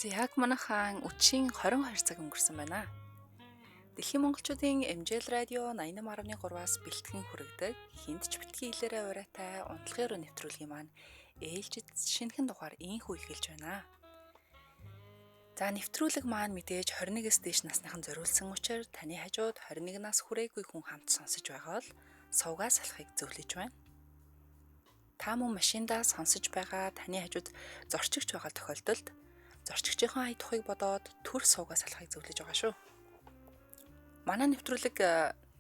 Яг манайхаа үдшийн 22 цаг өнгөрсөн байна. Дэлхийн монголчуудын MJL радио 88.3-аас бэлтгэн хүргэдэг хинт ч битгий хэлээрээ ураатай унтлагын өрөө нэвтрүүлгийн маань ээлжид шинэхэн дугаар инхүү эхэлж байна. За нэвтрүүлэг маань мэдээж 21-с дээш насныхан зориулсан учраас таны хажууд 21 нас хүрээгүй хүн хамт сонсож байгаа бол сувгаа салахыг зөвлөж байна. Та мөн машиндаа сонсож байгаа таны хажууд зорчигч байгаа тохиолдолд зорчигчийн хай тухыг бодоод төр суугаа салахыг зөвлөж байгаа шүү. Манай нэвтрүүлэг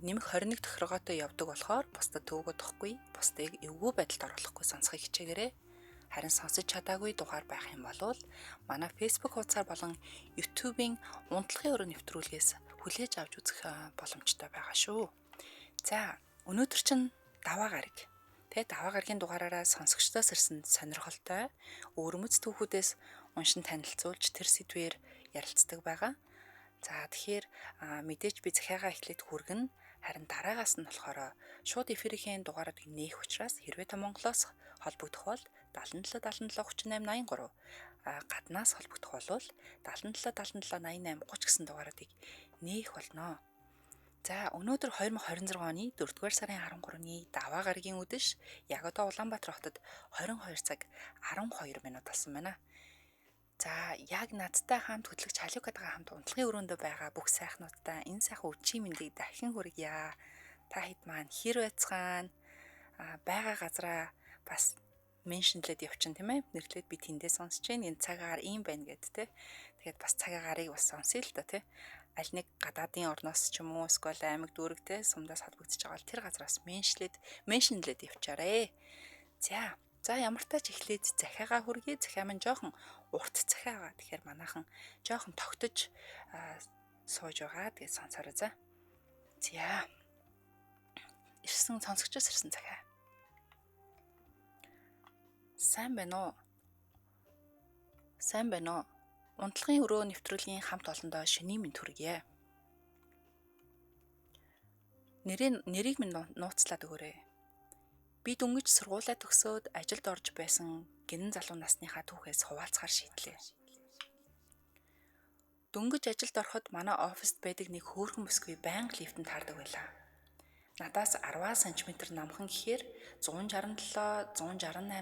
нэмэх 21 тохиргоотой явдаг болохоор бусдад төвөгөө тохгүй, бусдыг эвгүй байдалд оруулахгүй сонсохыг хичээгээрэй. Харин сонсож чадаагүй дугаар байх юм бол манай Facebook хуудасаар болон YouTube-ийн унтлагын өрөө нэвтрүүлгээс хүлээж авч үзэх боломжтой байгаа шүү. За, өнөөдөр чинь даваа гараг. Даваа гарагийн дугаараараа сонсогчдоос ирсэн сонирхолтой өвөрмөц түүхүүдээс уншин танилцуулж тэр сэдвээр ярилцдаг байгаа. За тэгэхээр мэдээж би захиагаа эхлээд хүргэн харин дараагаас нь болохоор шууд эфирийн дугаарыг нээх учраас хэрвээ та Монголоос холбогдох бол 77 77 38 83 гаднаас холбогдох бол 77 77 88 30 гэсэн дугаарыг нээх болно. За өнөөдөр 2026 оны 4-р сарын 13-ны даваа гарагийн үдэш яг одоо Улаанбаатар хотод 22 цаг 12 минут болсон байна. За яг надтай хамт хөтлөгч Халиукатайгаа хамт унтлагын өрөөндөө байгаа бүх сайхнуудаа энэ сайхан өчийн мэндийг дахин хүргье. Та хэд маань хэр байцгаана? Бага газараа бас меншнлээд явчихна тийм ээ. Нэрлээд би тэндээ сонсож байна. Энэ цагаар ийм байна гэд тэ. Тэгээд бас цагаагарыг бас сонсъё л доо тэ. Аль нэг гадаадын орноос ч юм уу эсвэл аймаг дүүрэгтэй сумдаас холбогдож байгаа бол тэр газраас меншнлээд явчаарэ. За ямар тач эхлээд захиагаа хүргэе. Захиа маань жоохон урт захиагаа. Тэгэхээр манайхан жоохон тогтож сууж байгаа. Тэгээд сонсороо за. За. Ирсэн сонсогчоос ирсэн захиа. Сайн байна уу? Сайн байна уу? Унтлагын өрөө нэвтрүүлгийн хамт олондоо шөнийн мэнд хүргье. Нэрийг минь нууцлаад өгөөрэй. Би дөнгөж сургуулаа төгсөөд ажилд орж байсан гинэн залуу насныхаа түүхээс хуваалцахаар шийдлээ. Дөнгөж ажилд ороход манай оффист байдаг нэг хөөрхөн бүсгүй байнга лифтэнд таардаг байлаа. Надаас 10 см намхан гэхээр 167-168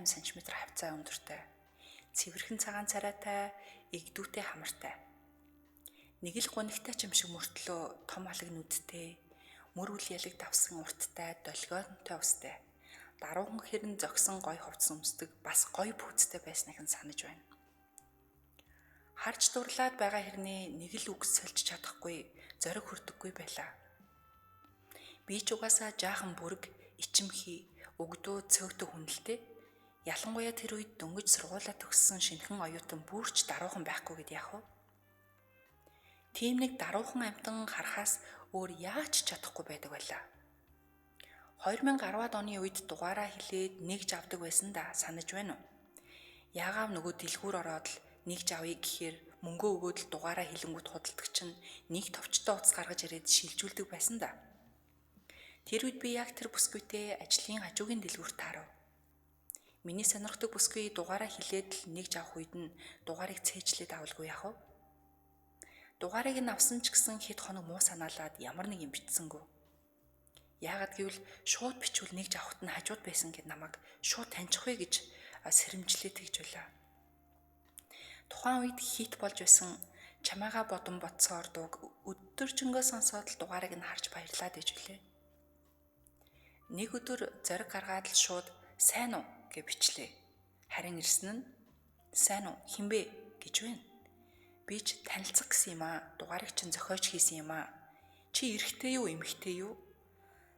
см хавцаа өндөртэй. Цэвэрхэн цагаан царайтай, эгдүүтэй хамартай. Нэг л гунигтай ч юм шиг мөртлөө том алаг нүдтэй, мөр үл ялэг давсан урттай, долгионтой устай. Даруухан хэрэн зогсон гой хувцас өмсдөг бас гой пүүцтэй байсныг нь санаж байна. Харж дурлаад байгаа хэрнээ нэг л үг сольж чадахгүй, зориг хүрдэггүй байлаа. Би ч угаасаа жаахан бүрэг, ичимхий, өгдөө цөөхтө хүнэлтэй. Ялангуяа тэр үед дөнгөж сургуулаа төгссөн шинэхэн оюутан бүрч даруухан байхгүй гэд яах вэ? Тийм нэг даруухан амтан харахаас өөр яаж чадахгүй байдаг байлаа. 2010-ад оны үед дугаараа хилээд нэгж авдаг байсан да, санаж байна уу? Яагаав нөгөө дэлгүүр ороод л нэгж авъя гэхээр мөнгөө өгөөд л дугаараа хилэнгүүт худалдаг чинь нэг товчтой утас гаргаж ирээд шилжүүлдэг байсан да. Тэр үед би яг тэр бүсгүйтэй ажлын хажуугийн дэлгүүрт таарав. Миний сонирхдаг бүсгүй дугаараа хилээд л нэгж авах үед нь дугаарыг цээжлээд авалгүй яах вэ? Дугаарыг нь авсан ч гэсэн хэд хоног муу санаалаад ямар нэг юм бичсэнгүү. Яагаад гэвэл шууд бичвэл нэгж авахт нь хажууд байсан гэд намайг шууд таньчихвэ гэж сэрэмжлээд тэгж байлаа. Тухайн үед хит болж байсан чамайгаа бодон бодсоор дууг өдөржингөө сонсоод л дугаарыг нь харж баярлаад иж үлээ. Нэг өдөр зориг гаргаад л шууд сайн уу гэж бичлээ. Харин ирсэн нь сайн уу хинбэ гэж байна. Би ч танилцах гэсэн юм аа. Дугаарыг чинь зохиож хийсэн юм аа. Чи эрэгтэй юу эмэгтэй юу?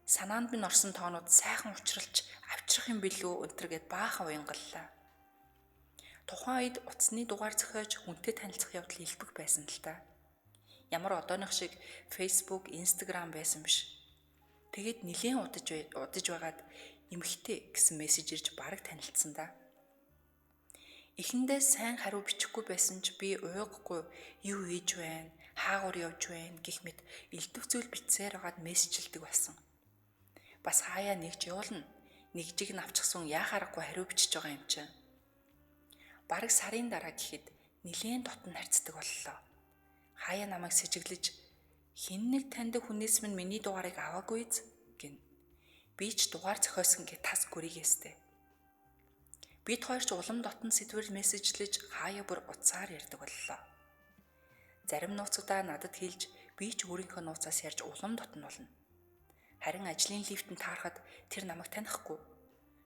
Санаанд минь орсон тоонууд сайхан учралж авчрах юм билүү өнтэргээд баахан уянгаллаа. Тухайн үед утасны дугаар зохиож хүнтэй танилцах явдал илбэг байсан л та. Ямар одооных шиг Facebook, Instagram байсан биш. Тэгээд нилээн удаж байгаад эмэгтэй гэсэн мессеж ирж бараг танилцсан да. Эхэндээ сайн хариу бичихгүй байсан ч би уйгахгүй юу хийж байна, хаагур явж байна гэх мэт элдв зүйл бичсээр байгаад мессежлдэг болсон. Бас хаяа нэгж явуулна. Нэгжиг нь авчихсан яа харахгүй хариу бичиж байгаа юм чинь. Бараг сарын дараа гэхэд Нилээн дотн харьцдаг боллоо. Хаяа намайг сэжиглэж хэн нэг таньдаг хүнээс минь миний дугаарыг аваагүй гин. Би ч дугаар зохиосон гэ тас гүрийгээстэй. Бид хоёр ч улам дотн сэдвэр мессежлэж хаяа бүр утсаар ярьдаг боллоо. Зарим нууцудаа надад хэлж би ч өөрийнхөө нууцаас ярьж улам дотн болно. Харин ажлын лифтэнд таарахад тэр намайг танихгүй.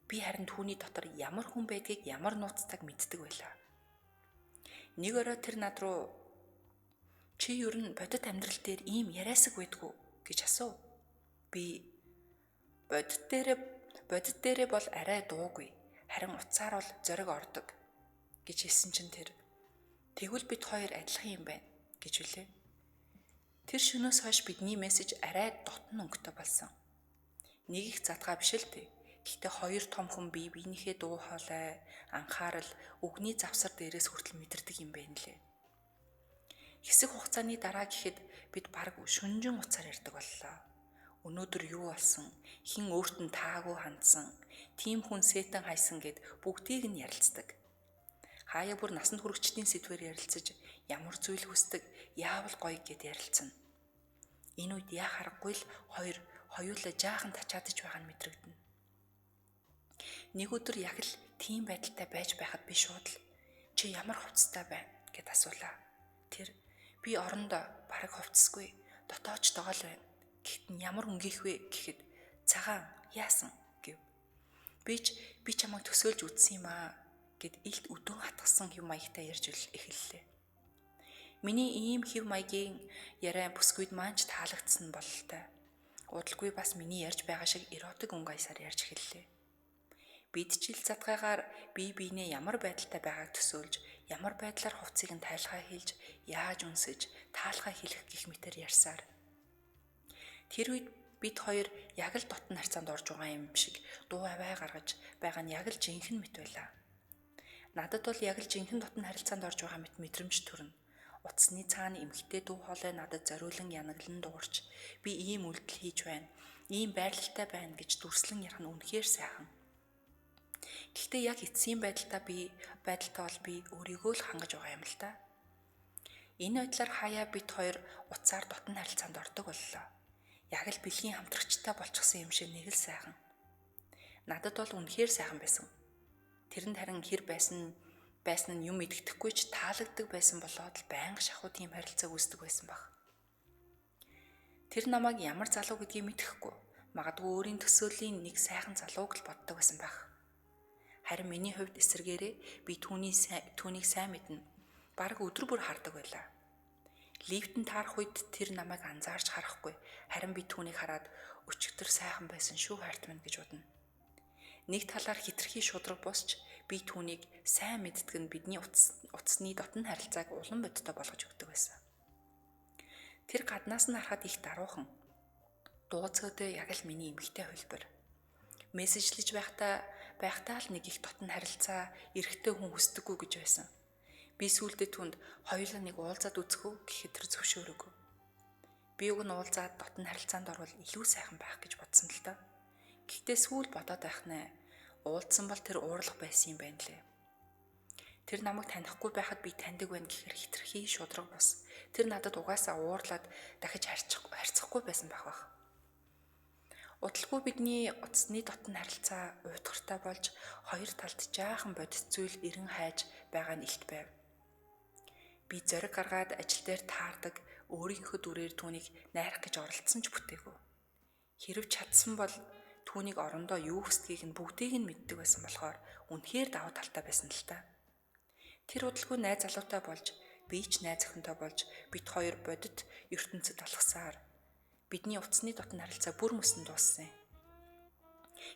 Би харин түүний дотор ямар хүн байдгийг ямар нууцтайг мэддэг байлаа. Нэг орой тэр над руу чи ер нь бодит амьдрал дээр ийм яриасаг байдгүй гэж асуув. Би бодит дээрээ бол арай дуугүй. Харин утсаар бол зориг ордог гэж хэлсэн чинь тэр тэгвэл бид хоёр адилхан юм байна гэж үлээ. Тэр шөнөөс хойш бидний мессеж арай дотн өнгөтэй болсон. Нэг их задгаа биш л дээ. Гэхдээ хоёр том хүн бие биенийхээ дуу хоолой, анхаарал, үгний завсар дээрээс хүртэл мэдэрдэг юм байна лээ. Хэсэг хугацааны дараа гэхэд бид бараг шүнжин уцаар ярьдаг боллоо. Өнөөдөр юу болсон? Хэн өөрт нь таагүй хандсан? Тим хүн сэтэн хайсан гэд бүгдийг нь ярилцдаг. Хаяа бүр насанд хүрэгчдийн сэдвээр ярилцаж ямар зүйл хүсдэг, яавал гоё гэд ярилцсан. Энэ үед яа харахгүй л хоёулаа жаахан тачаадж байгаа нь мэдрэгдэнэ. Нэг өдөр яг л тийм байдалтай байж байхад би шууд л чи ямар хувцастай байна гэд асуулаа. Тэр би орондоо бараг хувцасгүй, дотоочтойгоо л байна. Гэхдээ ямар өнгийх вэ гэхэд цагаан яасан гэв. Би чамайг төсөөлж үзсэн юм аа гэд илт өдөн хатгсан хэв маягтай ярьж эхэллээ. Миний ийм хэв маягийн яриа бүсгүйд маань ч таалагдсан бололтой. Удалгүй бас миний ярьж байгаа шиг эротик өнгө аясаар ярьж эхэллээ. Бид ч ил задгаагаар бие биенээ ямар байдалтай байгааг төсөөлж, ямар байдлаар хувцсыг нь тайлхаа хийж, яаж үнсэж, таалхаа хэлэх гэх мэтээр ярьсаар. Тэр үед бид хоёр яг л дотн харьцаанд орж байгаа юм шиг дуу аваа гаргаж байгаа нь яг л жинхэнэ мэт байлаа. Надад бол яг л жинхэнэ дотн харилцаанд орж байгаа мэт мэдрэмж төрнө. Утасны цаана эмхтэй дуу хоолой надад зориулан янаглан дуурч би ийм үйлдэл хийж байна, ийм байрлалтай байна гэж дүрслэн ярих нь үнэхээр сайхан. Гэхдээ яг эцсийн байдалтай бол би өөрийгөө л хангаж байгаа юм л та. Энэ байдлаар хаяа бид хоёр утсаар дотн харилцаанд ордог боллоо. Яг л бэлгийн хамтрагчтай болчихсон юм шиг нэг л сайхан. Надад бол үнэхээр сайхан байсан. Тэрэнд харин хэр байсан нь юм мэддэхгүй ч таалагддаг байсан болоод л байнга шахуу тийм харилцаа үүсдэг байсан баг. Тэр намайг ямар залуу гэдгийг мэдэхгүй. Магадгүй өөрийн төсөөлийн нэг сайхан залууг л боддог байсан баг. Харин миний хувьд эсэргээрээ би түүнийг сайн мэднэ. Бараг өдөр бүр хардаг байлаа. Лифтэнд таарах үед тэр намайг анзаарч харахгүй. Харин би түүнийг хараад өчигдөр сайхан байсан шүү хайрт минь гэж бодно. Нэг талаар хитрхи шудраг босч би түүнийг сайн мэддэг нь бидний утасны дотн харилцааг улам бодтой болгож өгдөг байсан. Тэр гаднаас нь харахад их даруухан. Дууцгаатай яг л миний эмэгтэй хөлбөр. Мессежлэж байхдаа л нэг их дотн харилцаа эрэгтэй хүн хүсдэггүй гэж байсан. Би сүүлдээ түнд хоёулаа нэг уулзаад үзэх үү гэхэд тэр зөвшөөрөөгүй. Би уг нь уулзаад дотн харилцаанд орвол илүү сайхан байх гэж бодсон л доо. Гэхдээ сүүл бодоод байх нэ. Уулзсан бол тэр уурлах байсан юм байна лээ. Тэр намайг танихгүй байхад би таньдаг байна гэхээр хитрхи шудраг бос. Тэр надад угаасаа уурлаад дахиж харьцахгүй байсан байх бах. Удалгүй бидний утасны дотн харилцаа уйтгартай болж хоёр талд жаахан бодит зүйл эрен хайж байгаа нь илт байв. Би зориг гаргаад ажил дээр таардаг, өөрийнхөө дүрээр түүнийг найрах гэж оролдсон ч бүтээгүй. Хэрв чадсан бол түүнийг орондоо юу хүсдгийг нь бүгдийг нь мэддэг байсан болохоор үнэхээр давуу талтай байсан л та. Тэр удалгүй найз залуутай болж, би ч найз охинтой болж бид хоёр бодит ертөнцид алхасаар бидний утасны дотн харилцаа бүр мөсөн дууссан.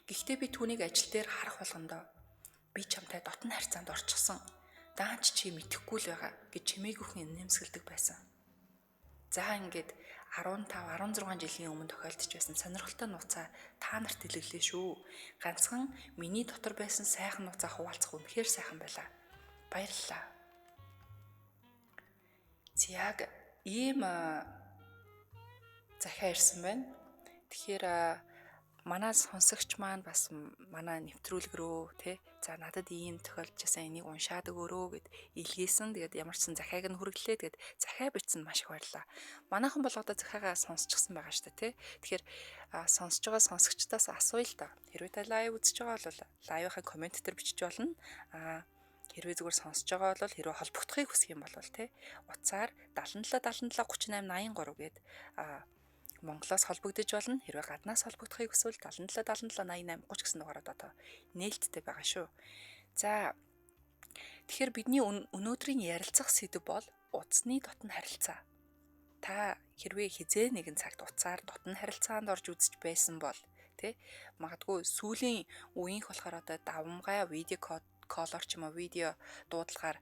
Гэхдээ би түүнийг ажил дээр харах болгондоо би чамтай дотн харилцаанд орчихсон. Даанч чи мэдэхгүй л байгаа гэж чимээгүйхэн нэмсгэлдэг байсан. За ингээд 15-16 жилийн өмнө тохиолдож байсан сонирхолтой нууцаа та нарт илэглэе шүү. Ганцхан миний дотор байсан сайхан нууцаа хуваалцах үнэхээр сайхан байлаа. Баярлалаа. Яг ийм захиа ирсэн байна. Тэгэхээр манай сонсогч маань бас манай нэвтрүүлэг рүү тий за надад ийм тохиолдож байсан энийг уншаад өгөөрөө гэд илгээсэн. Тэгээд ямар ч сан захиаг нь хүргэлээ. Тэгээд захиа бичсэн маш их баярлаа. Манайхан бол одоо захиагаа сонсчихсан байгаа шүү дээ тий. Тэгэхээр сонсож байгаа сонсогчдоос асууя л да. Хэрвээ та лайв үзэж байгаа бол лайвынхаа комент дээр бичиж болно. Хэрвээ зүгээр сонсож байгаа бол хэрвээ холбогдохыг хүсэх юм бол тий утсаар 77 77 38 83 гээд Монголоос холбогдож болно. Хэрвээ гаднаас холбогдохыг хүсвэл 77 77 88 30 гэсэн дугаараар одоо нээлттэй байгаа шүү. За тэгэхээр бидний өнөөдрийн ярилцах сэдэв бол утасны дотн харилцаа. Та хэрвээ хизээ нэгэн цагт утсаар дотн харилцаанд орж үзэж байсан бол тий магадгүй сүүлийн үеийнх болохоор одоо давмгай видео коллор ч юм уу видео дуудлагаар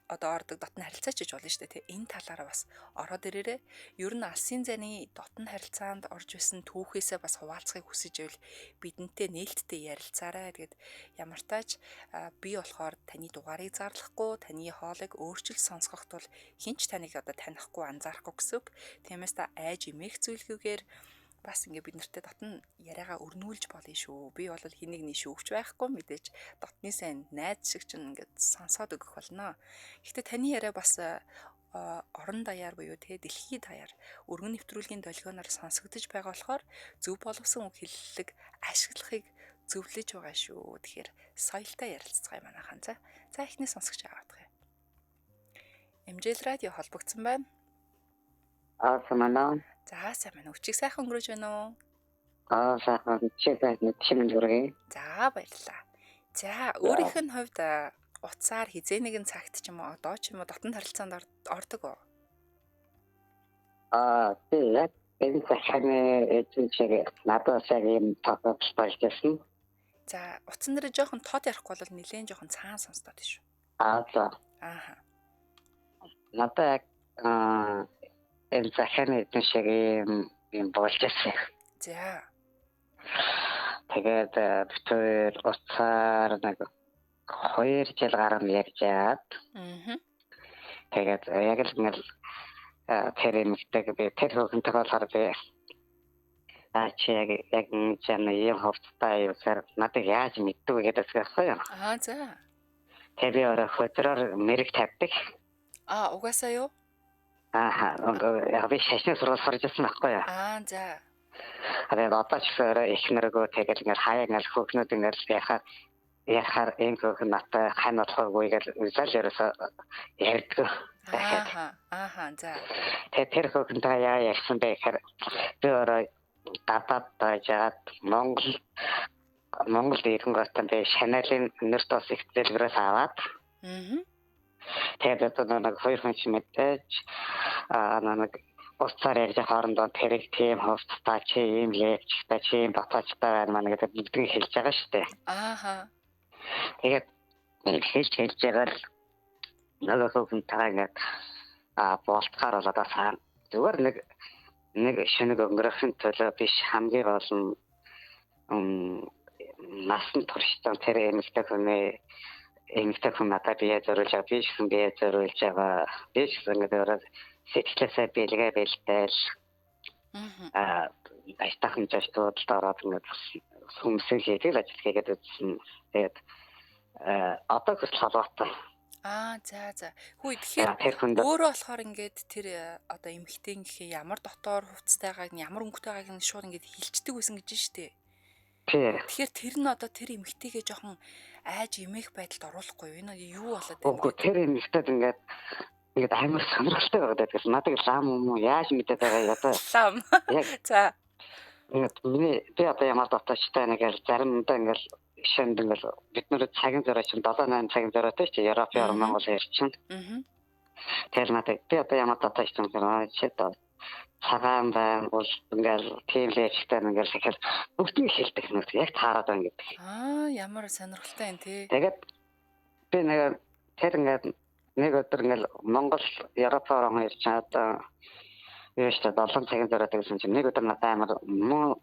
одоо ордог дотн харилцаач гэж болно шүү дээ. Энэ талаараа бас ороод ирээрээ. Ер нь алсын зайны дотн харилцаанд орж исэн түүхээсээ бас хуваалцахыг хүсэж ивэл бидэнтэй нээлттэй ярилцаарай. Тэгээд ямар тач би болохоор таны дугаарыг зарлахгүй, таны хоолыг өөрчилж сонсгохт бол хинч таныг одоо танихгүй, анзаарахгүй гэсэн үг. Тиймээс та айж имэх зүйлгүйгээр бас ингээ бид нартэй дотн яриагаа өрнүүлж болно шүү. Би бол хэнийг шүүгч байхгүй мэдээж дотны сайн найз шиг ч ингээд сонсоод өгөх болно. Гэхдээ таны яриа бас орон даяар буюу те дэлхийд даяар өргөн нэвтрүүлгийн долгионоор сонсогдож байгаа болохоор зөв боловсон үг хэллэг ашиглахыг зөвлөж байгаа шүү. Тэгэхээр соёлтой ярилцгаая манайхан. За эхний сонсогч аваадах юм. MJL радио холбогдсон байна. Самана. За сайн байна. Өчиг сайхан өнгөрөөж байна уу? Сайхан чимэн хүргэе. За баярлалаа. За өөрийнх нь хувьд утсаар хизээ нэгэн цагт ч юм уу одоо ч юм уу дотн харилцаанд ордог уу? Тэгээд энэ заханы эцэг надад сайн тохиолдол болсон. За утсан дээр жоохон тод ярихгүй бол нэлээд жоохон цаан сонсдод шүү. За. Ааха. Надад энэ заханы эцэг юм болж ирсэн. За. Тэгээд тэр утсаар нэг 2 жил гарсан ярьж яад. Тэгээд яг л нэг тэр юмдаг би тэр хөнтэй болохоор би чи яг юм хөвцтэй юусаар надад яаж мэддэг гэдэг асуусан. За. Тэгээд би өөрөө хөдрөөр мэрэг тавьдаг. Угаасаа юу? Яг би шашны сургууль сурж ирсэн байхгүй юу? За. Тэгээд одоо ч өөрөө их нэргөө тэгээд ингээд хаяа ингээд хөөхнүүд ингээд яхаар энэ хөөхн надад хань болохгүй гэж үзэл ерөөсөө ярьдаг. За. Тэгээд тэр хөөхнтэй яа ярьсан бэ гэхээр би өөрөө дадаад таажаад Монгол иргэн гартан би Шаналын нэр тус их дэлгэрээс аваад. Тэгээд одоо нэг 2 хүн ч мэдээж нэг уцаар ярьж хоорондоо тэрэг тийм хувцтай чи ийм левчтэй чи ийм баталчтай байна маа гэдэг бүгдийг хэлж байгаа шүү дээ. Тэгээд хэлж байгаа л нөгөө хүүхэнтэйгээ ингээд болтохоор бол одоо сайн зүгээр нэг шинэг өнгөрөхын төлөө биш хамгийн гол нь насан туршдаа тэр эмэгтэй хүн надад бие зориулж байгаа би ч гэсэн бие зориулж байгаа би ч гэсэн ингээд сэтгэлээсээ бэлгээ бэлдээл айтахан жаштууд ороод ингээд сүмсэл хийдэг л ажил хийгээд үзсэн. Тэгээд одоо хүртэл холбоотой. За. Хүү тэгэхээр өөрөө болохоор ингээд тэр одоо эмэгтэй гэхээ ямар дотоор хувцастайгааг нь ямар өнгөтэйгааг нь шууд ингээд хилчдэг байсан гэж штэ. Тэгэхээр тэр нь одоо тэр эмэгтэйгээ жоохон айж имэх байдалд оруулахгүй юу? Энэ юу болоод байна? Үгүй тэр эмэгтэйд ингээд амар сонирхолтой байгаа гэдэг. Надад лам юм уу? Яаж мэдээд байгаа одоо? Лам. За. Би одоо ямар дотоочтой нэг заримдаа ингээд шинд ингээд бид нэр цагийн зөрөө чинь 7-8 цагийн зөрөөтэй чи Европ Монгол ирчин. Тэр надад би одоо ямар дотоочтой юм чи одоо цагаан байна бол ингээд тийм лэжтэй ингээд ихэл бүгдийг хэлдэг нүг яг таарад байна гэдэг. Ямар сонирхолтой юм тий. Тэгээд би нэг тэр ингээд нэг өдөр ингээд Монгол Европ руу ирж чадаа Яаштай 7 цагийн зөрөөтэй гэсэн чинь нэг өдөр надад амар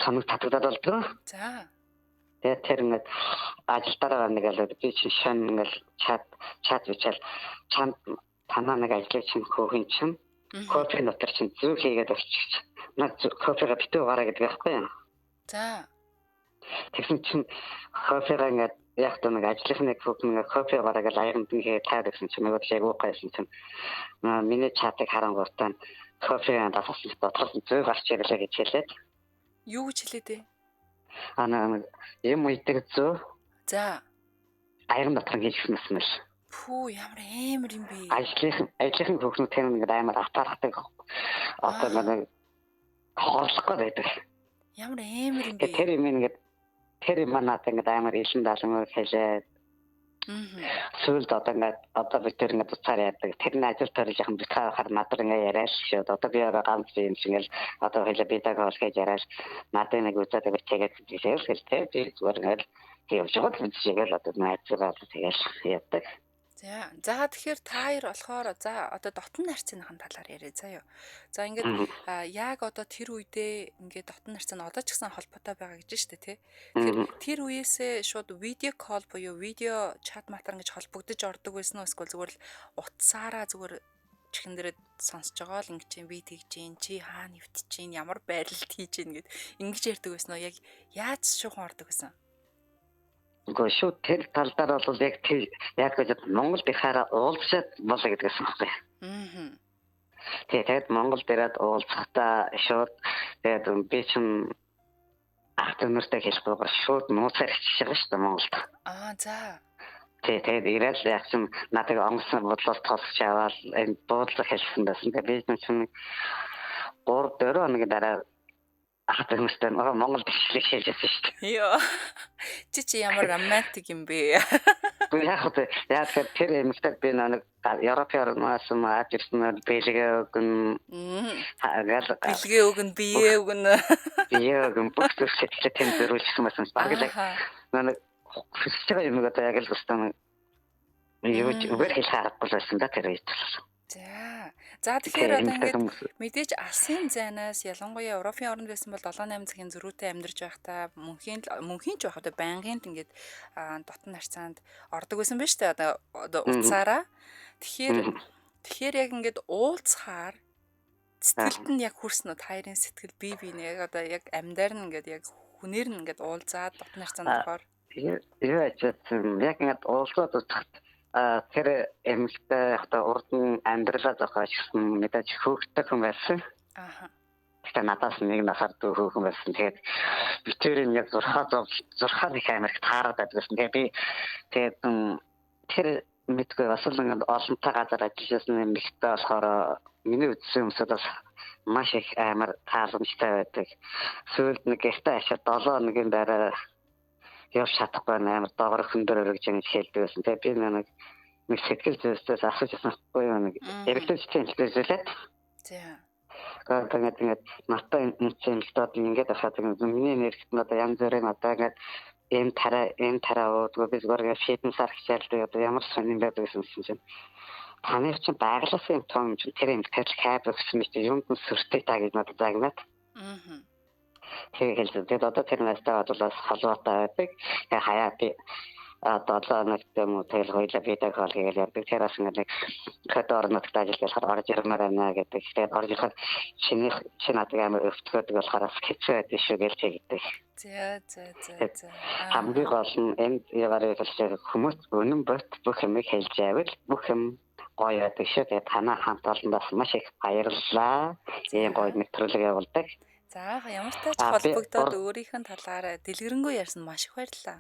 сонирх татагдаад болдгоо. За. Тэгээд тэр ингээд ажилдаа нэг л би чинь шин ингээд чат бичэл чанд танаа нэг ажлыг чинь хөөхин чинь кофе нотер чинь зүг хийгээд очиж. Наад кофега битүү гараа гэдэг байхгүй юу? За. Тэгсэн чинь кофегаа ингээд яг та нэг ажлынхны нэг кофе бараг л аянд нэгэ таад гэсэн чинь нөгөө яг уухайсан чинь миний чатыг харангуйтаа кофегаа дассан дотроос зөг гарч ирлээ гэж хэлээд. Юу гэж хэлээд вэ? Юм үйдэг зөө. За. Аян дотор хийчихсэн юм л. Пүү ямар амар юм бэ? Ажлынхны хөвгнүүд тэр нэг амар атаархдаг. Одоо нэг хорлохгүй байдаг. Ямар амар юм бэ? Тэр юм манад ингээд амар илэн даалгавар хэлээд. Сүүлд одоо би тэр ингээд уцаар яадаг. Тэрний ажил төрөл яхан би хахаар надар ингээд яриад шүүд. Одоо би ганц юм шингэл одоо хэлээ би таг олгож яриад надад нэг үзээд тэгээд хэлтэй би зүгээр ингээд явж байгаа л үзчихээл одоо найзгаа тэгэл яадаг. За тэгэхээр та хоёр болохоор за одоо дотн нарцныхын талаар яриа заяа. За ингээд яг одоо тэр үедээ ингээд дотн нарц нь одоо ч гэсэн холбоотой байгаа гэж штэ тий. Тэгэхээр тэр үеэсээ шууд видео кол буюу видео чат матар ингэж холбогдож ордог байсан уу эсвэл зүгээр л утсаараа зүгээр чихэн дээрээ сонсож байгаа л ингэж би тэгж гин чи хаа нэвтэж гин ямар байрлалт хийж гин гэд ингэж ярьдаг байсан уу яг яаж шуухан ордог байсан? Гэхдээ шүү тэр тал дээр бол яг гэж Монгол бихаараа уулзаад болоо гэдгээс юм байна. Тэгээд Монгол дээрээ уулзахтаа шууд тэгээд би чинь ах тэмэртэй хэлбэр шууд нууцаар хийчихэж байгаа шүү дээ Монголд. За. Тэгээд ирэл яг чинь надад онгоцны бодлоор тосч аваад энэ буудлага хэлсэн байсан. Тэгээд би чинь 3-4 хоногийн дараа ах тэмэртэй Монгол бичлэг хийжсэн шүү дээ. Йоо. Чи ямар романтик юм бэ? Яг тэр эмэгтэй би нэг Европын орноос Африкнаар бэлгээ өгөн бэлгээ өгөн бие өгөн бүх зүйл сэтгэлээ тэнд зөрүүлсэн байсан. Баглаа нэг хэсэг юм одоо яг л бустан юу үгээр хэлэх аргагүй байсан да тэр үед. За тэгэхээр одоо ингээд мэдээж алсын зайнаас ялангуяа Европын орнд байсан бол 7-8 цагийн зөрүүтэй амьдарч байхдаа мөнхийн ч байх одоо байнгын ингээд дотн нарцаанд ордог байсан биз дээ одоо уцаараа. Тэгэхээр яг ингээд уулзахаар сэтгэлд нь яг хүрсэн үү хоёрын сэтгэл бие биенээ яг одоо яг амьдаар нь ингээд яг хүнээр нь ингээд уулзаад дотн нарцаанд орохоор юу ачаасан яг ингээд уулзаад үзэхэд тэр эмэгтэй одоо урд нь амьдралаа зохиожсэн мэдээж хөөгтэй хүн байсан. Тэгэхээр надаас нэг насаар дүү хөөгөн байсан. Тэгээд би тэрийг яг зурхаа их амирх таарад байсан. Тэгээд тэр мэдгүй бас л ингээд олонтой газар ажилласан эмэгтэй болохоор миний үдсэн юмсад бас маш их амар тааламжтай байдаг. Сүүлд нэг гэртээ ашаад 7 хоногийн дараа явж чадахгүй амар доогор хөндөр өргөж ингэж хэлдэг байсан. Тэгээд би нэг сэтгэл зүйстээс асууж асахгүй нэг эргэлттэй хэлжүүлээд. Тэгээд натаа энэ хэлдод ингэж ахаад миний нэрхт надаа янз бүрийн одоо ингэж энэ тараа уудгүй би зүгээр фитнес аргачлалтай одоо ямар сонирн байдаг гэсэн чинь таны чинь байгалаасын том чинь тэр юм тэр хайр гэсэн мэт юмд сүртэй та гэж надад загнаад. Тэгээд одоо тэр настаа бодлоос халуутай байдаг. Тэгээд хаяа би одоо нэг юм тэгэл хоёлаа видео кол хийгээл ярьдаг. Тэр бас нэг код орнот ажиллахаар орж ирмээр байна гэдэг. Тэгээд орж ирэх чинь надад амар өвтгөөд болохоор хэцүү байдаг шүү гэж хэлдэг. За. Хамгийн гол нь энд ягаар хэлж хүмүүс өнөн бот бүх юм хэлж байвал бүх юм гоё байдаг шүү. Тэгээд танаа хамт олондоос маш их баярлалаа. Ийм гоё нэвтрүүлэг явуулдаг. За ямар ч тач холбогдоод өөрийнх нь талаараа дэлгэрэнгүй ярьсан маш их баярлалаа.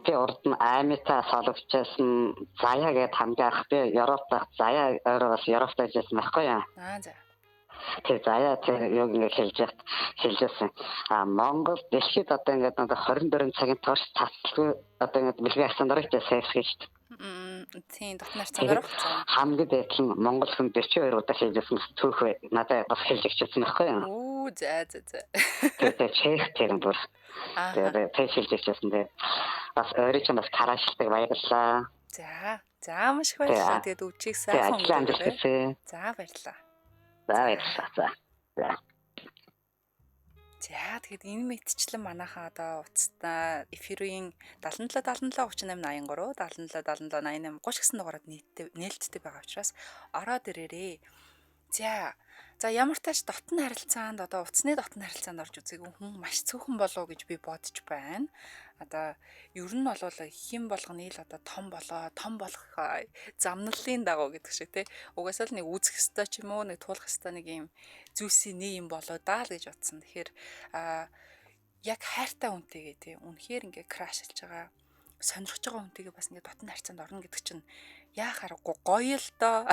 Би урд нь Амита солигчсэн Заяа гэдэг хамгийн анх би Европт Заяа өөрөөс Европт ажилласан байхгүй юу? За. Тэр Заяа тэр юу ингэ хэлжсэн. Монгол дэлхийд одоо ингэ 24 цагийн турш цацлгүй одоо ингэ бэлгийн акцент орж сайрч гэж. Тийм дотны нарцаар орох. Хамгийн дээд нь Монгол хүн 42 удаа хэлжсэн түүх бай. Надад бас хэлж өгсөн байхгүй юу? За. Тэгээд чех тэр бүр. Тэгээд хэлжсэн дээ. Бас өөрөө ч бас караашилдаг баярлалаа. За маш их баярлалаа. Тэгээд өвчийг сайхан өнгөрөөрэй. За баярлалаа. За тэгээд энэ мэдчлэн манайхаа одоо уцтаа эфирийн 77 77 38 83 77 77 88 30 гэсэн дугаараар нээлттэй байгаа учраас ороод ирээрээ. За За ямар тач дотн харилцаанд одоо утасны дотн харилцаанд орж үзээгүй хүн маш цөөхөн болов гэж би бодож байна. Одоо ер нь бол хэн болгоны л одоо том болох замналлын дагуу гэдэг шиг тий. Угаасаа л нэг үүсэх ёстой ч юм уу, нэг туулах ёстой нэг юм зүйлсийн нэг юм болоо даа л гэж бодсон. Тэгэхээр яг хайртай хүнтэйгээ тий үнэхээр ингээ крашилж байгаа сонирхож байгаа хүнтэйгээ бас ингээ дотн харьцаанд орно гэдэг чинь яа харахгүй гоё л доо.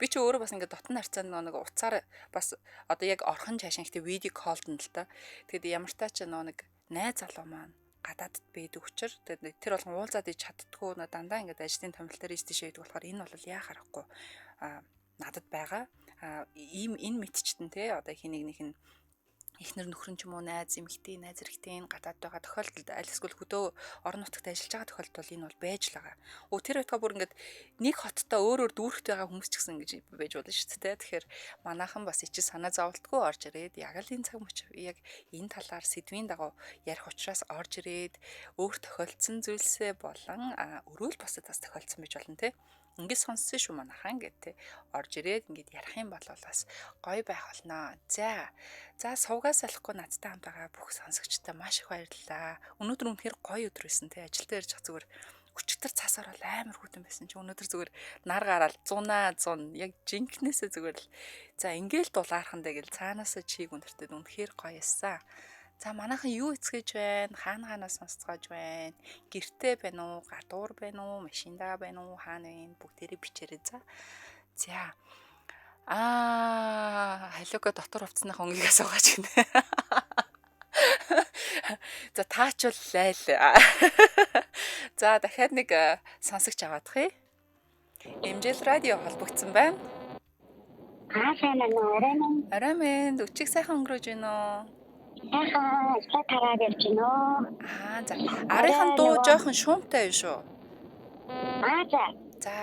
Би ч өөрөө бас ингээ дотн харьцаанд нэг уцаар бас одоо яг орхон цаашаа ихтэй видео колд нь л та. Тэгэд ямар таа ч нэг найз залуу маань гадаадд байдаг учраас тэр болгон уулзаад иж чаддгүй дандаа ингээд ажлын томилт дээр ийж байдаг болохоор энэ бол яа харахгүй надад байгаа. Энэ мэдчихдээ те одоо хинэгнийх нь эхнэр нөхөр ч юм уу найз эмэгтэй найз эрэгтэй гадаад байгаа тохиолдолд аль эсвэл хөдөө орон нутагт ажиллаж байгаа тохиолдолд энэ бол байж л байгаа. Тэр байтугай бүр ингээд нэг хоттой өөр дүүрэгт байгаа хүмүүс ч гэсэн ингэж байж болно шүү дээ. Тэгэхээр манайхан бас ичи санаа зовлтгүй орж ирээд яг л энэ цаг мөч яг энэ талаар сэдвийн дагуу ярих учраас орж ирээд өөр тохиолдсон зүйлсээ болон өрөөл босод бас тохиолдсон байж болно те. Ингээд сонссон шүү манайхан гэдэг орж ирээд ингээд ярих юм бол бас гоё байх болно. За сувгаас алахгүй надтай хамт байгаа бүх сонсогчтой маш их баярлалаа. Өнөөдөр үнэхээр гоё өдөр байсан те. Ажилдаа ирж зүгээр өчтөр цасаар бол амар хүтэн байсан чи өнөөдөр зүгээр нар гараал 100 яг жинкнээсээ зүгээр л за ингээл дулаархандаа гэл цаанаасаа чийг өндөртөд үнэхээр гоё эссэн. За манайхан юу эцгэж байна? Хаанаас сонсцоож байна? Гэртээ байна уу? Гадуур байна уу? Машиндаа байна уу? Хаана вэ? Бүгдээрээ бичээрэй за. За. Халиука дотор хувцсных өнгийгээ суугаач гинэ. За таач бол лайл. За дахиад нэг сонсогч аваадах юм. MJL радио холбогдсон байна. Сайн байна. Арай мэнд өчиг сайхан өнгөрөөж байна уу? Сайхан тараад явж байна. За. Арийнхын дуу жоохон шуумтай юм шүү. За.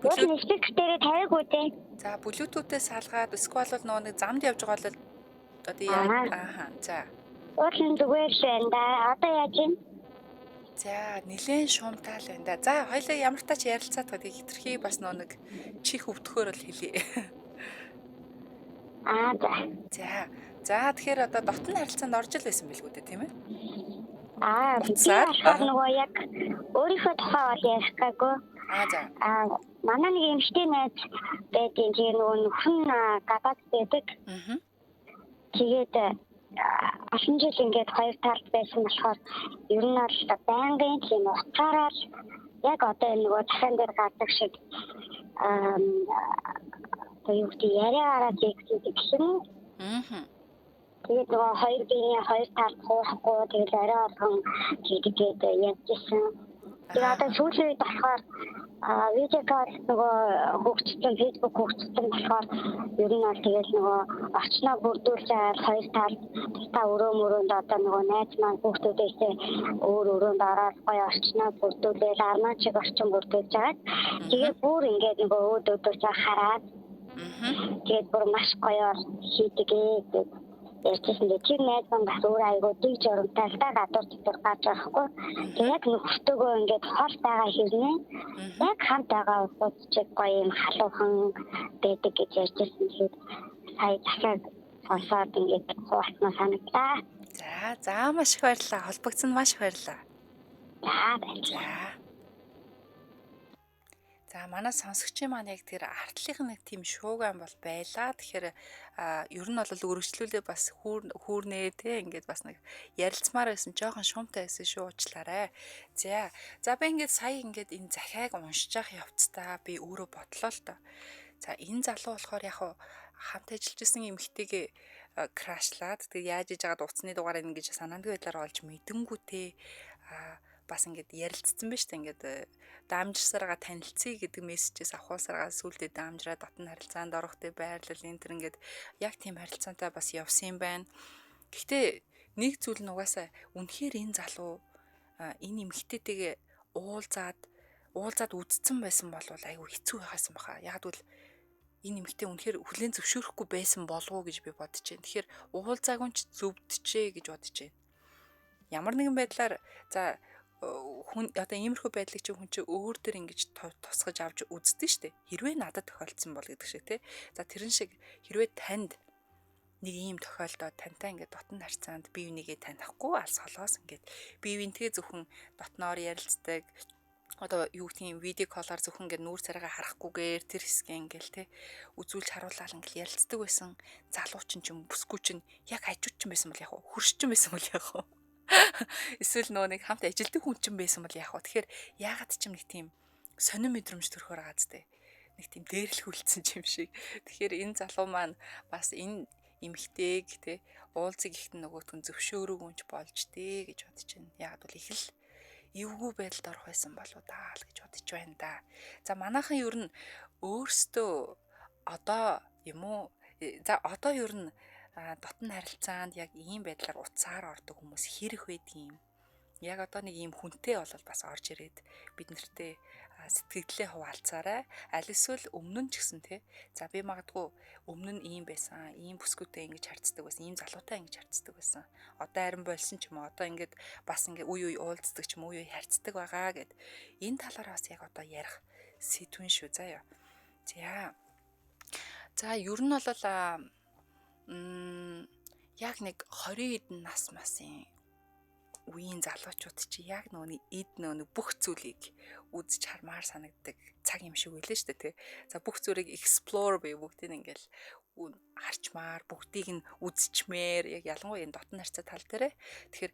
Бүлүүтут спикерээр тавиагүй дээ. За, Bluetooth-ээс салгаад эсвэл нөгөө нэг замд явж байгаа л одоо яа. За. Уучлаарай зүгээр л байна да. Одоо яаж юм? За, нилээн шуумтай л байна да. За, хоёлаа ямар тач ярилцаад гадаг хитрхий бас нөгөө нэг чих өвдөхөөр л хэлье. За, тэгэхээр одоо дотн харилцаанд орж ил байсан билгүү дээ, тийм ээ? Нөгөө яг өөрийнхөө тухай бол ярих гээгүй. За. Манай нэг эмэгтэй найз байдгийн тэгээ нөгөө нөхөн гадаад байдаг. Тэгээд олон жил ингээд хоёр талд байсан болохоор ер нь бол байнгын тийм утгаараа яг одоо нөгөө дахин дээр гардаг шиг юу гэдэг яриа гараад ирдэг гэсэн. Тэгээд нөгөө хоёр биений хоёр талд хуухгүй тэгээд арай олон тэгээд явжсэн. Тэгээд одоо сүүлийн үед болохоор видео кол нөгөө хөгжсөн Facebook хөгжсөн болохоор ер нь бол тэгээд нөгөө орчноо бүрдүүлж аваад хоёр талд та өрөөнд одоо нөгөө найз маань хүүхдүүдээсээ өрөөнд ороод гоё орчноо бүрдүүлээд арман чиг орчин бүрдүүлж аваад тэгээд бүр ингээд нөгөө өөдөөдөө хараад тэгээд бүр маш гоёор хийдгээ ярьчихсан дээ. Чи найз маань бас өөр айгуу дэг жоромтай л та гадуур дотор гарч байхгүй. Тэгээд нөхөртөөгөө ингээд хол байгаа хэрнээ яг хамт байгаа хүмүүс чиг гоё юм халуухан байдаг гэж ярьчихсан. Тэгээд сая дахиад сонсоод ингээд хуучнаа санагдлаа. За маш их баярлалаа. Холбогдсон маш их баярлалаа. За манай сонсогчийн маань яг тэр артлын нэг тийм шууган бол байлаа. Тэгэхээр ер нь бол өргөжлүүлээ бас хүүрнээ те ингээд бас нэг ярилцмаар байсан жоохон шуумтай байсан шүү уучлаарай. За би ингээд сая ингээд энэ захиаг уншиж явах явцдаа би өөрөө бодлоо л доо. За энэ залуу болохоор яг хамт ажиллаж исэн эмэгтэйгээ крашлаад тэгээд яаж иж байгаад утасны дугаарыг ингэж санаандгүй байдлаар олж мэдэнгүү те бас ингээд ярилцсан байж та ингээд даамжсараа танилцъя гэдэг мессежээс авахсараа сүулдэ даамжраа дотн харилцаанд орох тэ байрлал энэ төр ингээд яг тийм харилцаантай бас явсан юм байна. Гэхдээ нэг зүйл нь угаасаа үнэхээр энэ залуу энэ эмэгтэйтэйгээ уулзаад үдцсэн байсан бол айгүй хэцүү байхсан баха. Яг л энэ эмэгтэй үнэхээр хүлээн зөвшөөрөхгүй байсан болов уу гэж би бодож байна. Тэгэхээр уулзаагүй ч зөвдөжээ гэж бодож байна. Ямар нэгэн байдлаар за хүн одоо иймэрхүү байдлыг чинь хүн чинь өөр дөр ингэж тусгаж авч үздэг штэ. Хэрвээ надад тохиолдсон бол гэдэг шиг тий. За тэрэн шиг хэрвээ танд нэг ийм тохиолдоод тантай ингээд дотн харьцаанд бие бинийгээ танихгүй алс холоос ингээд бие бинтгээ зөвхөн дотноор ярилцдаг. Одоо юу гэдгийг видео коллаар зөвхөн ингээд нүүр царайгаа харахгүйгээр тэр хэсгээ ингээл те үзүүлж харуулаад ингээл ярилцдаг байсан залуучин ч юм бүсгүй чинь яг хажууд ч байсан бол яг хөрш ч байсан бол яг эсвэл нөө нэг хамт ажилдаг хүн ч байсан бол яг тэгэхээр яагаад ч юм нэг тийм сонир мэдрэмж төрөхөр байгаа зү нэг тийм дээрлэхүүлсэн юм шиг. Тэгэхээр энэ залуу маань бас энэ эмхтэйг те уулзыг ихт нөгөөтгөн зөвшөөрөөгүй болж дээ гэж бодож байна. Яг бол их л эвгүй байдалд орох байсан болоо даа л гэж бодож байна да. За манайхан ер нь өөрсдөө одоо юм уу за одоо ер нь дотн харилцаанд яг ийм байдлаар уцаар ордог хүмүүс хэрэг байдгийм. Яг одоо нэг ийм хүнтэй болол бас орж ирээд бид нартэй сэтгэлдээ хуваалцаарай. Аль эсвэл өмнө нь ч гэсэн те. За би магадгүй өмнө нь ийм байсан, ийм бүсгүйтэй ингэж харцдаг байсан, ийм залуутай ингэж харцдаг байсан. Одоо харин болсон ч юм уу. Одоо ингээд бас ингээ үе уулздаг ч юм уу, үе харцдаг байгаа гэд. Энэ талаар бас яг одоо ярих сэдвэн шүү заяа. За ер нь бол яг нэг 20 эдэн нас масын үеийн залуучууд чи яг нөгөө бүх зүйлийг үзэж хармаар санагддаг цаг юм шиг байлаа шүү дээ тий. За бүх зүйлийг explore буюу бүгдийг ингээл харчмаар бүгдийг нь үзчмээр яг ялангуяа энэ дотн харьцаа тал дээрээ. Тэгэхээр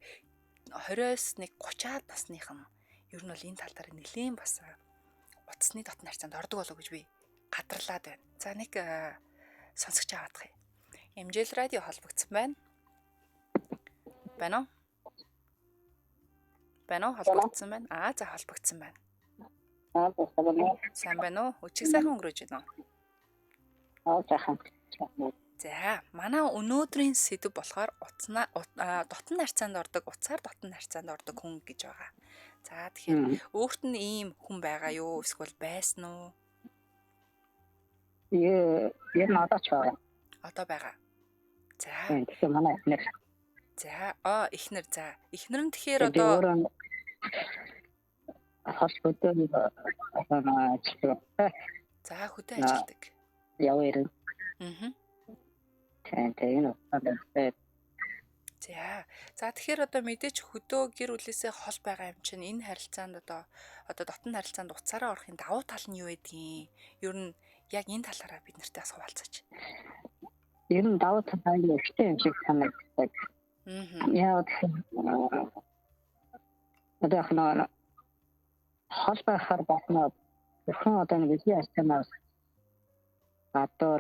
20-с нэг 30-аад насныхан ер нь бол энэ тал дээр нэлээд бас утасны дотн харьцаанд ордог болов гэж би гадарлаад байна. За нэг сонсогч аваадах юм. MJL радио холбогдсон байна. Байна уу? Байна уу? Холбогдсон байна. За холбогдсон байна. Сайн байна уу? Өчиг сайхан өнгөрөөж байна уу? Сайхан. За, манай өнөөдрийн сэдв болохоор дотн харьцаанд ордог, уцаар дотн харьцаанд ордог хүн гэж байгаа. За, тэгэхээр өөрт нь ийм хүн байгаа юу? Эсвэл байсан уу? Яг надад ч байгаа. Одоо байгаа. За. Тэгэхээр манай эхнэр. За, эхнэр за. Эхнэр нь тэгэхээр одоо хослуудад ажилладаг. За, хөдөө ажилладаг. Яв ирэн. За. За, тэгэхээр одоо мэдээч хөдөө гэр бүлээсээ хол байгаа юм чинь энэ харилцаанд одоо дотн харилцаанд уцаараа орохын давуу тал нь юу байдгийг ер нь яг энэ талаараа бид нартай бас хуваалцаач. Ер нь давуу тал нь ихтэй юм шиг санагддаг. Яа одоо хол байхаар батнаа зөвхөн одоо нэг үеийн астамаас одоо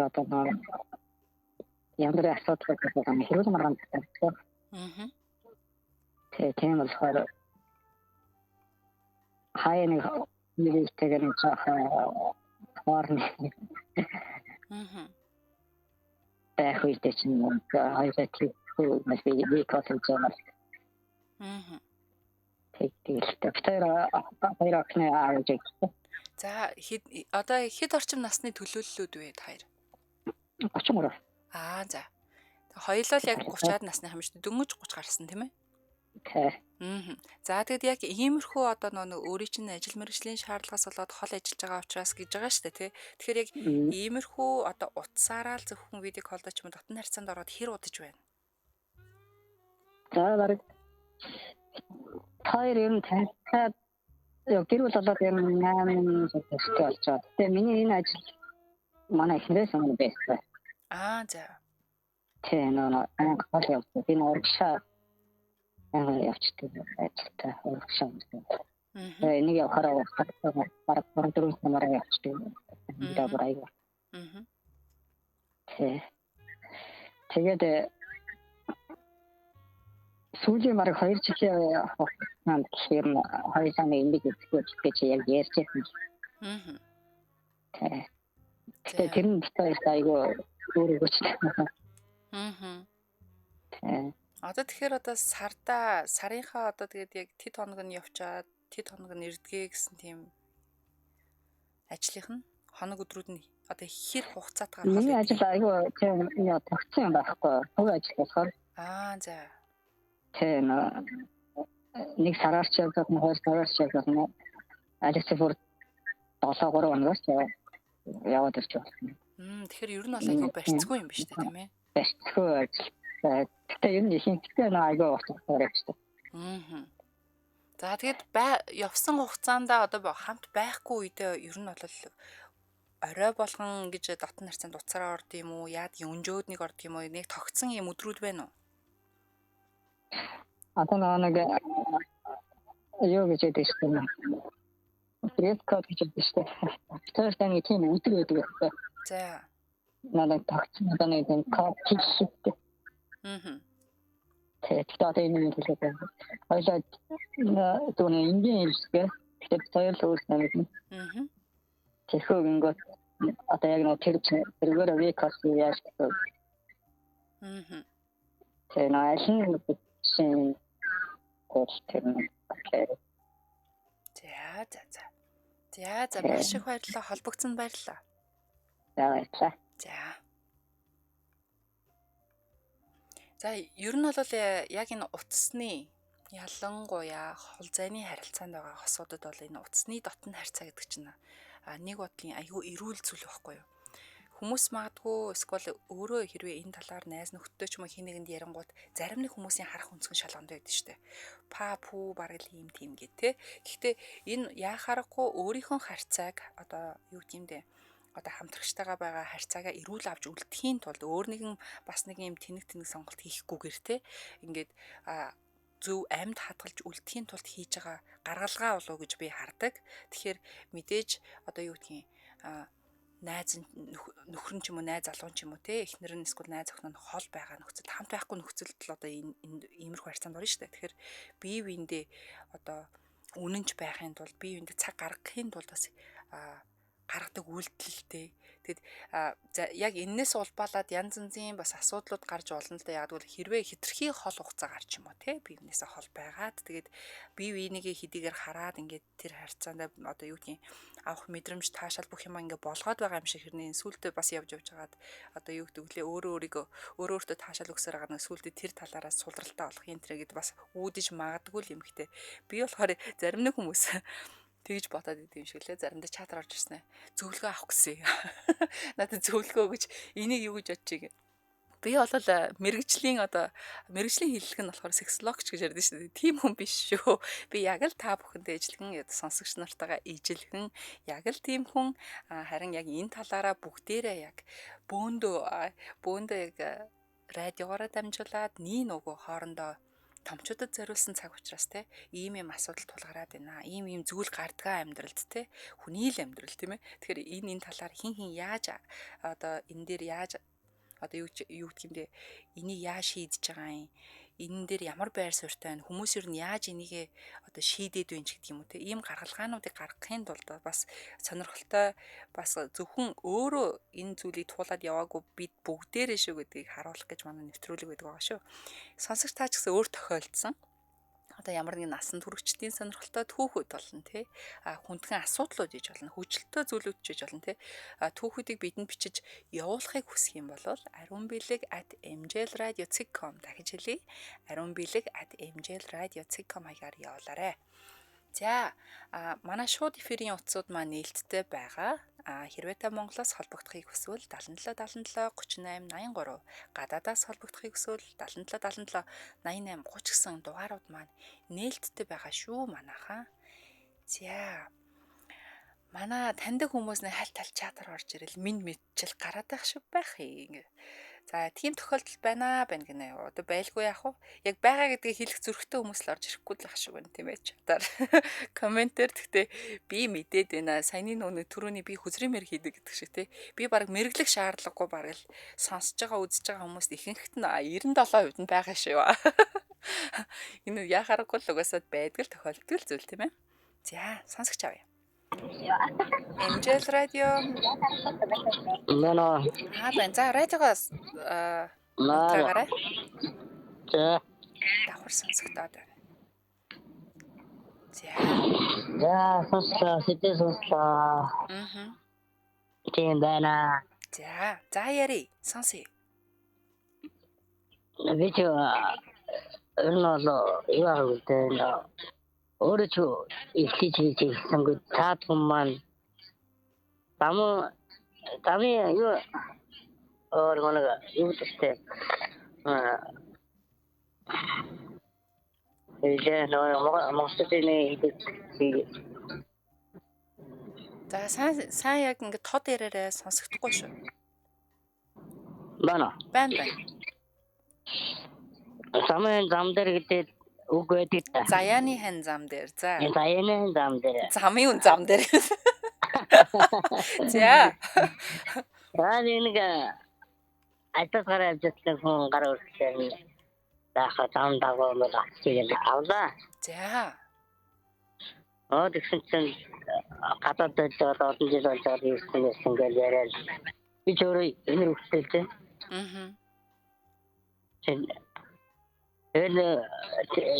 яндрын асуудал байгаа юм хэрүүл маргаан татдаг. Тийм болохоор хайны нэгтэйгээр нь хоорны байх үедээ чинь хайзатлыг маш би кофе зэмэр. За одоо хэд орчим насны төлөөллүүд вэ та хоёр? 33. За. Хоёулаа л яг 30-аад насны юм шүү дээ. Дөнгөж 30 гарсан тийм ээ? Тий. За тэгэд яг иймэрхүү одоо нөгөө өөрийн чинь ажил мэргэжлийн шаардлагаас болоод хол ажиллаж байгаа учраас гэж байгаа шүү дээ тий. Тэгэхээр яг иймэрхүү одоо утсаараа л зөвхөн видео колдоо ч юм уу дотн харьцаанд ороод хэр удаж байна? За бараг хоёр юм танилцаад гэр бүл болоод юм 8 сар болчиход. Тэгээ миний энэ ажил манай эхнэрээс өмнө байсан. За. Тий нөгөө хол явуулсан. Би урагшаа явчихдаг ажилтаа урагшаа. Нэг явахаараа бараг 4 сараар явчихдаг. Дабрайг. Тэгээд сүүлийн бараг 2 жилийн хугацаанд гэхээр хоёр сарын энийг гэж яг ярьчихсан. Тэгээд тэр нь битээ айгүй өөрөөгч. Одоо тэгэхээр одоо сарынхаа одоо тэгээд яг тэд хоног нь явчаад тэд хоног нь ирдгээ гэсэн тийм ажлынх нь хоног өдрүүд нь одоо хэр хугацаатгаар хол. Миний ажил айгүй тийм тогтсон юм байхгүй. Хувь ажил болохоор. За. Тийм нэг сараар ч явдаг, хоёр сараар ч явдаг нь алексифор 7-3 оноос яваад ирж байна. Тэгэхээр ер нь бол айгүй барьцгүй юм биш үү тийм ээ? Барьцгүй ажил. Тэгтээ ер нь ихэнхдээ айгүй утгатай ажил. За тэгээд явсан хугацаанд одоо хамт байхгүй үедээ ер нь бол орой болгон гэж дотн харьцаанд уцаараа орд юм уу? Яад өнжөөднийг орд юм уу? Нэг тогтсон юм өдрүүд байна уу? Одоо нэг юу гэж яддаг шүү дээ. Прескот гэж яддаг шүү дээ. Тэр нэг тийм өдөр байдаг байхгүй. За. Надад тогтсон одоо нэг код хийхтэй. Тэгээд одоо энэ юм хэлээд байна. Хоёлаа түүний ингийн хэлсгээ. Тэгээд соёл өөрснөө нэг. Тэгэхээр ингээд одоо яг нэг тэргээр векас яаж гэдэг. Тэгээд наашин шин коштэн. За маш их баярлалаа. Холбогдсонд баярлалаа. За. За ер нь бол яг энэ утасны ялангуяа хол зайны харилцаанд байгаа хосуудад бол энэ утасны дотн харьцаа гэдэг чинь нэг бодлын айгүй эрүүл зүйл байхгүй юу? Хүмүүс магадгүй эсвэл өөрөө хэрвээ энэ талаар найз нөхдөд ч юм уу хин нэгэнд ярингууд зарим нэг хүмүүсийн харах өнцгөн шалгонд байдаг шүү дээ. Пу бараг л юм тийм гэ тэ. Гэхдээ энэ яахаарахгүй өөрийнхөө харьцааг одоо юу гэмдэ одоо хамтрагчтайгаа байгаа харьцаагаа эрүүл авч үлдэхийн тулд өөр нэгэн бас нэг юм тэнэг сонголт хийхгүйгээр те ингээд зөв амьд хадгалж үлдэхийн тулд хийж байгаа гаргалгаа болов уу гэж би хардаг. Тэгэхээр мэдээж одоо юу гэдгийг найз нөхөр нь ч юм уу найз залуу ч юм уу те эхнэр нь эсвэл найз охин нь хол байгаа нөхцөл хамт байхгүй нөхцөлд л одоо энэ иймэрхүү харьцаанд орно шүү дээ. Тэгэхээр бие биендээ одоо үнэнч байхын тулд бие биендээ цаг гаргахын тулд бас гаргадаг үйлдэлтэй. Тэгэд яг энэс улбаалаад янз янзын бас асуудлууд гарч болно л да. Яг бол хэрвээ хитрхи хол хугацаа гарч юм уу те биенээсээ хол байгаад тэгээд бие бинийгээ хэдийгээр хараад ингээд тэр харьцаанд одоо юу гэдгийг авах мэдрэмж таашаал бүх юм ингээд болгоод байгаа юм шиг хэрнээ сүултээ бас явж хагаад одоо юу гэдэг лээ өөртөө таашаал өгсөөр байгаа нэг сүултээ тэр талаараас сулралтай болох юм тэрэгд бас үүдэж магадгүй юм хтэй. Би болохоор зарим нэг хүмүүс тэгж ботоод идэв юм шиг лээ. Заримдаа чатар орж ирсэн ээ. Зөвлөгөө авах гэсэн. Надад зөвлөгөө гэж энийг юу гэж бодчих юм. Би бол мэрэгжлийн хэллэг нь болохоор сексологч гэж ярьдэн шүү дээ. Тийм хүн биш шүү. Би яг л та бүхэндээ ижлэгэн сонсогч нартайгаа ижилхэн яг л тийм хүн харин яг энэ талаараа бүгдээрээ яг бөөндөө яг радиогоор дамжуулаад нийн нөгөө хоорондоо томчуудад зориулсан цаг учраас те ийм юм асуудал тулгараад байна. Ийм зүйл гардгаа амьдралд те хүний л амьдрал тийм ээ. Тэгэхээр энэ талаар хин яаж одоо энэ дээр яаж одоо юу гэх юм бэ? Энийг яаж шийдэж байгаа юм? Энэ дээр ямар байр суурьтай байна? Хүмүүс юу яаж энийг одоо шийдээд байна ч гэдэг юм уу те. Ийм гаргалгаануудыг гаргахын тулд бас сонирхолтой бас зөвхөн өөрөө энэ зүйлийг туулаад яваагүй бид бүгдээрээ шүү гэдгийг харуулах гэж манай нэвтрүүлэг байдаг байгаа шүү. Сонсогч таа ч гэсэн өөр тохиолдсон. Одоо ямар нэгэн насан туршидтын сонирхолтой түүхүүд болно тий. Хүндхэн асуудлууд иж болно, хүчилтөө зүйлүүд иж болно тий. Түүхүүдийг бидэнд бичиж явуулахыг хүсэх юм бол arumbилэг@mjlradio.com дахиж хэлье. arumbилэг@mjlradio.com хаягаар явуулаарай. За манай шууд эфирийн утсууд маань нээлттэй байгаа. Хэрвээ та Монголоос холбогдохыг хүсвэл 77 77 38 83 гадаадаас холбогдохыг хүсвэл 77 77 88 30 гэсэн дугаарууд маань нээлттэй байгаа шүү манайхаа. За манай таньдаг хүмүүс нэг хальт чатар орж ирэл минь мэдчил гараад байх шиг байх юм. За тийм тохиолдол байна гинэ. Одоо байлгүй яах вэ? Яг байгаа гэдгийг хэлэх зөрөгтэй хүмүүс л орж ирэхгүй л ах шиг байна тийм ээ чатаар. Комментээр гэхдээ би мэдээд байна. Саяны нөгөө түрүүний би хүзрийн мэр хийдэг гэдэг шиг тий. Би баг мэрэглэх шаардлагагүй баг л сонсож байгаа үзэж байгаа хүмүүст ихэнхт нь 97% нь байгаа шүү. Энэ яхаарахгүй л угаасаа байдаг л тохиолддог зүйл тийм ээ. За сонсогч авъя. MJL радио. Нано. За радиогоос Наарай. За. Давхар сонсогдоод байна. За сонслоо. Тийм байна. За яри сонсъё. Видео ер нь бол юу аа гэдэг нь өөрөө ч ихлэж хийж ирсэнгүй цаад хүн маань тамийн юу нэг юу гэжтэй За сайн яг ингээд тод яраараа сонсогдохгүй шүү. Байна. Байна. Замын зам дээр гэдэг үг байдаг та. Заяаны хан зам дээр. За. Заяаны хан зам дээр. Замын зам дээр. За. Аа нэг айтас гараа авчихсан хүн гараа өрсөлдөөн. Даха зам дагуу нэг авчихсан авлаа. За. Тэгсэн чинь гадаад дээр олон жил болж байгаа юм гээд яриад би ч өөрөө энэ үргэлжлүүлжээ.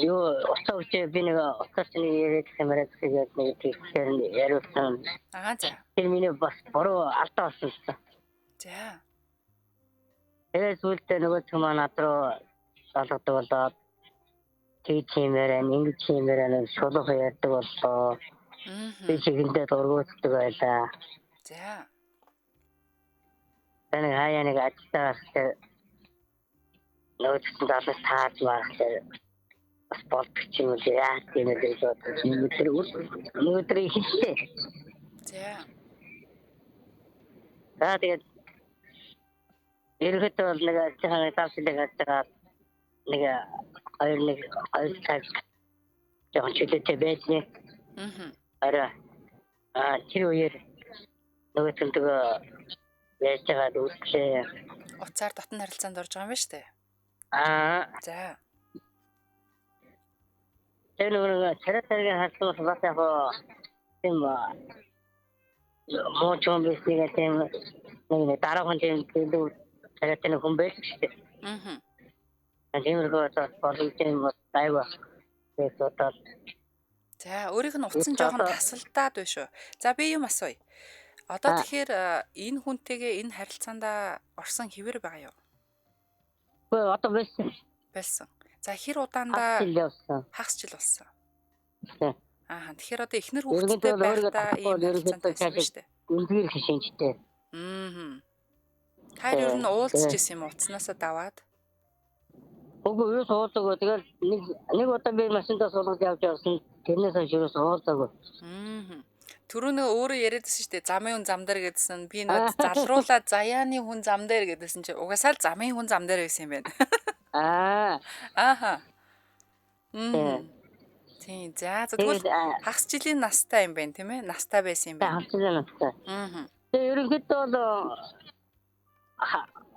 Юу оцооч би нэг оцооч нэг яриад камерад хийгээд нэг тийчээр яриулсан. За. Тэр миний бас буруу алдаа болсон. За. Тэгээд сүлдээ нөгөө ч маань над руу салгадаг болоод тийчмээр нэг чимээр нэг шулуух ярьдаг боллоо. Би чигэндээ дургуутдаг байлаа. За. Тэнийг хаяа нэг ажиллаж нөгөө ч залаас тааж марахтай бас болчих юм уу яа тийм үү гэдэг өнөөдөр хийхдээ. За. Тэгээд ерөөдөө бол нэг ажиллагааны тавсалыг ажиллагаа нэг хоёр цаг жоохон чөлөөтэй байдیں۔ Араа тэр үеэр нөгөө төгөө яаж байгаа дүүслээ. Уцаар дотн харилцаанд орж байгаа юм байна шүү дээ. За. Тэр нөгөө царайгийн харилцаа бас яг тийм мочон биснийг тийм нэг дараахан тийм зүйл царайтай хүн байдаг шүү дээ. Тиймэрхүү боломж юм тайва. За, өөрийнх нь утсан жоохон тасалдаад байна шүү. За, би юм асууя. Одоо тэгэхээр энэ хүнтэйгээ энэ харилцаанд орсон хэвээр байгаа юу? Гэхдээ одоо байсан. За, хэр удаандаа хагас жил болсон. Тэгэхээр одоо эхнэр хүүхэдтэй байхдаа ийм харилцаантай байсан шүү дээ. Үнээр хишинчтэй. Хайр ер нь уулзж исэн юм утаснасаа даваад. Үгүй юу суулдаг. Тэгээд нэг удаа би машиндаа суулгаж явж явсан. Тэрнээс хойш юу суулдаг. Түрүү нэг өөрөө яриадсэн шүү дээ. Замын хүн зам дээр гэдсэн. Би нэг залруулаад заяаны хүн зам дээр гэдсэн чи угаасаа л замын хүн зам дээр байсан юм байна. Ааха. Тийм. За тэгвэл хагас жилийн настай юм байна тийм ээ? Настай байсан юм байна. Хагас жилийн настай. Тэгээ ерөнхийдөө бол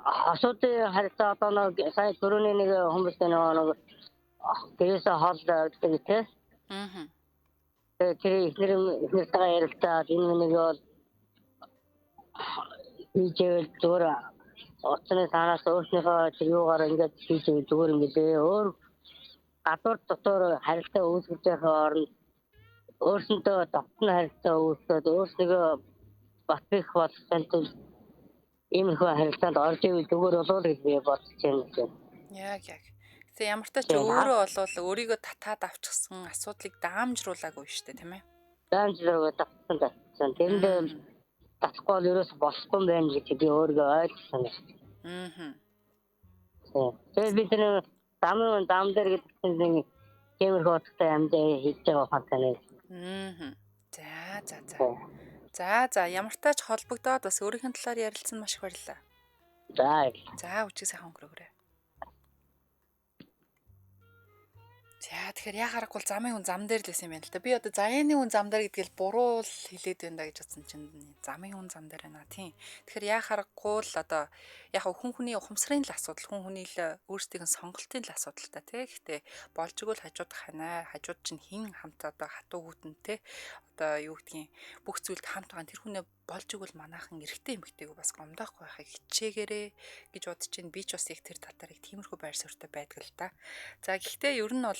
асуудын харилцаа одоо нэг сая түрүүний нэг хүмүүстэй нэг гэрээсээ хоол гэдэг тийм. Тэр ихнэртэйгээ ярилцаад энэ нэг бол ийжэл зүгээр оцны санаас өөрснийхөө юугаар ингэж хийжээ зүгээр юм гэлээ. Өөр гадуур дотор харилцаа үүсгэж байгаа орнд өөрсөндөө дотны харилцаа үүсгээд өөрснийгөө бат бих болсон тул иймэрхүү харилцаанд орж ивэл зүгээр болов гэж би бодож байна. Яг. Тэгээ ямар ч тач өөрөө болвол өөрийгөө татаад авчихсан асуудлыг даамжруулаагүй шүү дээ, тийм ээ? Даамжруулаад авчихсан. Тэрэндээ татахгүй л ерөөс болохгүй юм байна гэж би өөрийгөө ойлгосон. Тэгээ би тэр зам дээр гэдэг нэг тиймэрхүү утгатай амьдаа хийж байгаа фактаа. За ямар ч тач холбогдоод бас өөрийнх нь талаар ярилцсан маш их баярлалаа. За үчиг сайхан өнгөрөөрэй. За тэгэхээр яхаарахгүй замын хүн зам дээр л байсан юм байна л да. Би одоо заяаны хүн зам дээр гэдгээл буруу л хэлээд байна да гэж бодсон чинь замын хүн зам дээр байна. Тийм. Тэгэхээр яхаарахгүй л одоо яг хүн хүний ухамсарын л асуудал, хүн хүний л өөрсдийн сонголтын л асуудал та тий. Гэхдээ болж игэл хажууд ханаа, хажууд чинь хин хамт одоо хатуу хүүтэнтэй одоо юу гэдгийг бүх зүйлд хамт байгаа тэр хүнээ болж игэл манайхан эргэтэй эмэгтэйг бас гомдоохгүй байхыг хичээгээрээ гэж бодож чинь би ч бас яг тэр татарыг тиймэрхүү байр суурьтай байдаг л та. За гэхдээ ер нь бол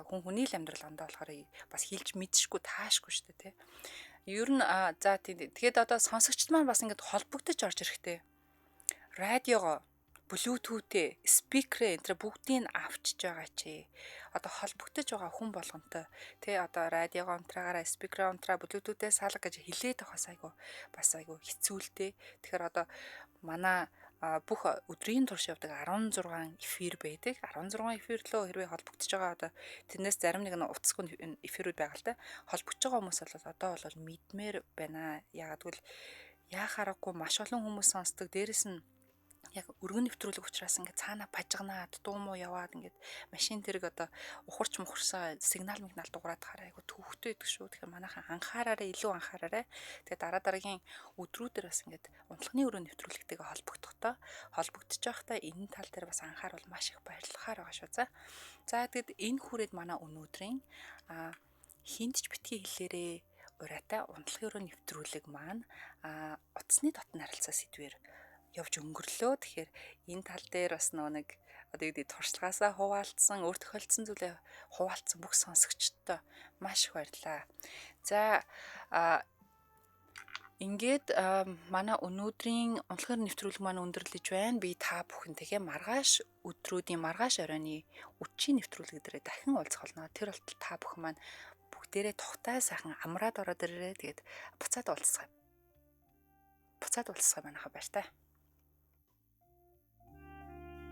хүн хүний л амьдрал ондоо болохоор бас хэлж мэдшгүй таашгүй шүү дээ тий. Ер нь за тэгээд одоо сонсогчд маань бас ингээд холбогдож орж ирэхтэй радиого Bluetooth-тэй, speaker-ээ энэ бүгдийг авчиж байгаа чи. Одоо холбогдож байгаа хүн болгонтой тэ одоо радиого унтраагаараа, speaker-аа унтраа, Bluetooth-тэй салга гэж хэлээд авахаас бас айгу хэцүүлтэй. Тэгэхээр одоо манай бүх өдрийн турш явдаг 16 эфир байдаг. 16 эфир лөө хэрвээ холбогдож байгаа одоо тэрнээс зарим нэг нь утасгүй эфирүүд байгаа л да. Холбогдож байгаа хүмүүс бол одоо бол мэдмээр байна. Ягаад гэвэл яхаарахгүй маш олон хүмүүс сонсдог. Дээрэс нь яг өргөн нэвтрүүлэг учраас ингээд цаана бажигнаад дуу муу яваад ингээд машин тэрэг одоо ухарч мухарсаа сигнал мигнал дуурайд хараа айгу төвхтэй идэх шүү. Тэгэхээр манайхан анхаараарай, илүү анхаараарай. Тэгээ дараагийн өдрүүдээр бас ингээд унтлагын өргөн нэвтрүүлэгтэйгээ холбогдож байхдаа энэ тал дээр бас анхаарал маш их баярлахаар байгаа шүү. За тэгэд энэ хүрээд манай өнөөдрийн хинтж битгий хэлээрээ ураатай унтлагын өргөн нэвтрүүлэг маань утасны дотны харилцаа сэдвээр явж өнгөрлөө. Тэгэхээр энэ тал дээр бас нэг одоо юу гэдэг туршлагаасаа хуваалцсан, өөр тохиолдсон зүйлээ хуваалцсан бүх сонсогчдод маш их баярлалаа. За ингээд манай өнөөдрийн унтлагын нэвтрүүлэг маань өндөрлөж байна. Би та бүхэнтэйгээ маргааш өдрүүдийн маргааш оройны үдшийн нэвтрүүлэг дээр дахин уулзах болно. Тэр болтол та бүхэн маань бүгдээрээ тухтай сайхан амраад ороод ирээрэй. Тэгээд буцаад уулзцгаая. Буцаад уулзцгаая манайха баяр таа.